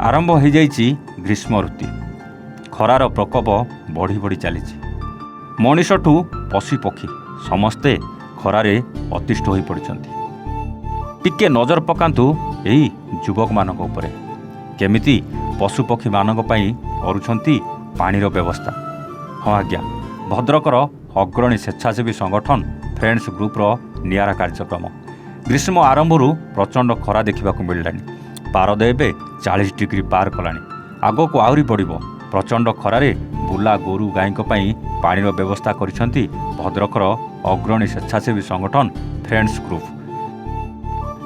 ଆରମ୍ଭ ହୋଇଯାଇଛି ଗ୍ରୀଷ୍ମ ଋତୁ। ଖରାର ପ୍ରକୋପ ବଢ଼ି ବଢ଼ି ଚାଲିଛି। ମଣିଷଠୁ ପଶୁପକ୍ଷୀ ସମସ୍ତେ ଖରାରେ ଅତିଷ୍ଠ ହୋଇପଡ଼ିଛନ୍ତି। ଟିକେ ନଜର ପକାନ୍ତୁ ଏହି ଯୁବକମାନଙ୍କ ଉପରେ। କେମିତି ପଶୁପକ୍ଷୀମାନଙ୍କ ପାଇଁ କରୁଛନ୍ତି ପାଣିର ବ୍ୟବସ୍ଥା। ହଁ ଆଜ୍ଞା, ଭଦ୍ରକର ଅଗ୍ରଣୀ ସ୍ୱେଚ୍ଛାସେବୀ ସଂଗଠନ ଫ୍ରେଣ୍ଡସ୍ ଗ୍ରୁପର ନିଆରା କାର୍ଯ୍ୟକ୍ରମ। ଗ୍ରୀଷ୍ମ ଆରମ୍ଭରୁ ପ୍ରଚଣ୍ଡ ଖରା ଦେଖିବାକୁ ମିଳିଲାଣି। ପାରଦ ଏବେ 40 ଡିଗ୍ରୀ ପାର କଲାଣି। ଆଗକୁ ଆହୁରି ବଢ଼ିବ। ପ୍ରଚଣ୍ଡ ଖରାରେ ବୁଲା ଗୋରୁ ଗାଈଙ୍କ ପାଇଁ ପାଣିର ବ୍ୟବସ୍ଥା କରିଛନ୍ତି ଭଦ୍ରକର ଅଗ୍ରଣୀ ସ୍ୱେଚ୍ଛାସେବୀ ସଂଗଠନ ଫ୍ରେଣ୍ଡସ୍ ଗ୍ରୁପ।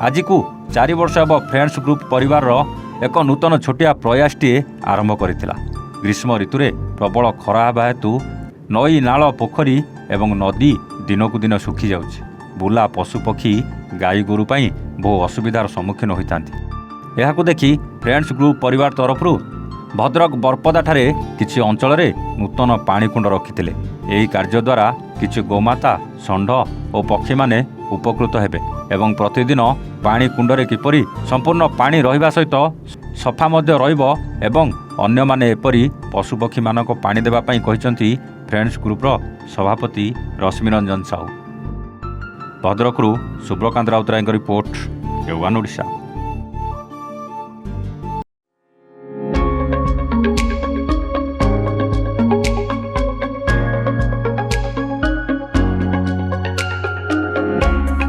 ଆଜିକୁ 4 ବର୍ଷ ହେବ ଫ୍ରେଣ୍ଡସ୍ ଗ୍ରୁପ ପରିବାରର ଏକ ନୂତନ ଛୋଟିଆ ପ୍ରୟାସଟିଏ ଆରମ୍ଭ କରିଥିଲା। ଗ୍ରୀଷ୍ମ ଋତୁରେ ପ୍ରବଳ ଖରା ହେବା ହେତୁ ନଈ, ନାଳ, ପୋଖରୀ ଏବଂ ନଦୀ ଦିନକୁ ଦିନ ଶୁଖିଯାଉଛି। ବୁଲା ପଶୁପକ୍ଷୀ ଗାଈ ଗୋରୁ ପାଇଁ ବହୁ ଅସୁବିଧାର ସମ୍ମୁଖୀନ ହୋଇଥାନ୍ତି। ଏହାକୁ ଦେଖି ଫ୍ରେଣ୍ଡସ୍ ଗ୍ରୁପ ପରିବାର ତରଫରୁ ଭଦ୍ରକ ବରପଦାଠାରେ କିଛି ଅଞ୍ଚଳରେ ନୂତନ ପାଣିକୁଣ୍ଡ ରଖିଥିଲେ। ଏହି କାର୍ଯ୍ୟ ଦ୍ୱାରା କିଛି ଗୋମାତା, ଷଣ୍ଢ ଓ ପକ୍ଷୀମାନେ ଉପକୃତ ହେବେ ଏବଂ ପ୍ରତିଦିନ ପାଣି କୁଣ୍ଡରେ କିପରି ସମ୍ପୂର୍ଣ୍ଣ ପାଣି ରହିବା ସହିତ ସଫା ମଧ୍ୟ ରହିବ ଏବଂ ଅନ୍ୟମାନେ ଏପରି ପଶୁପକ୍ଷୀମାନଙ୍କ ପାଣି ଦେବା ପାଇଁ କହିଛନ୍ତି ଫ୍ରେଣ୍ଡସ୍ ଗ୍ରୁପର ସଭାପତି ରଶ୍ମିରଞ୍ଜନ ସାହୁ। ଭଦ୍ରକରୁ ସୁବ୍ରକାନ୍ତ ରାଉତରାୟଙ୍କ ରିପୋର୍ଟ, ଏ ୱାନ୍ ଓଡ଼ିଶା।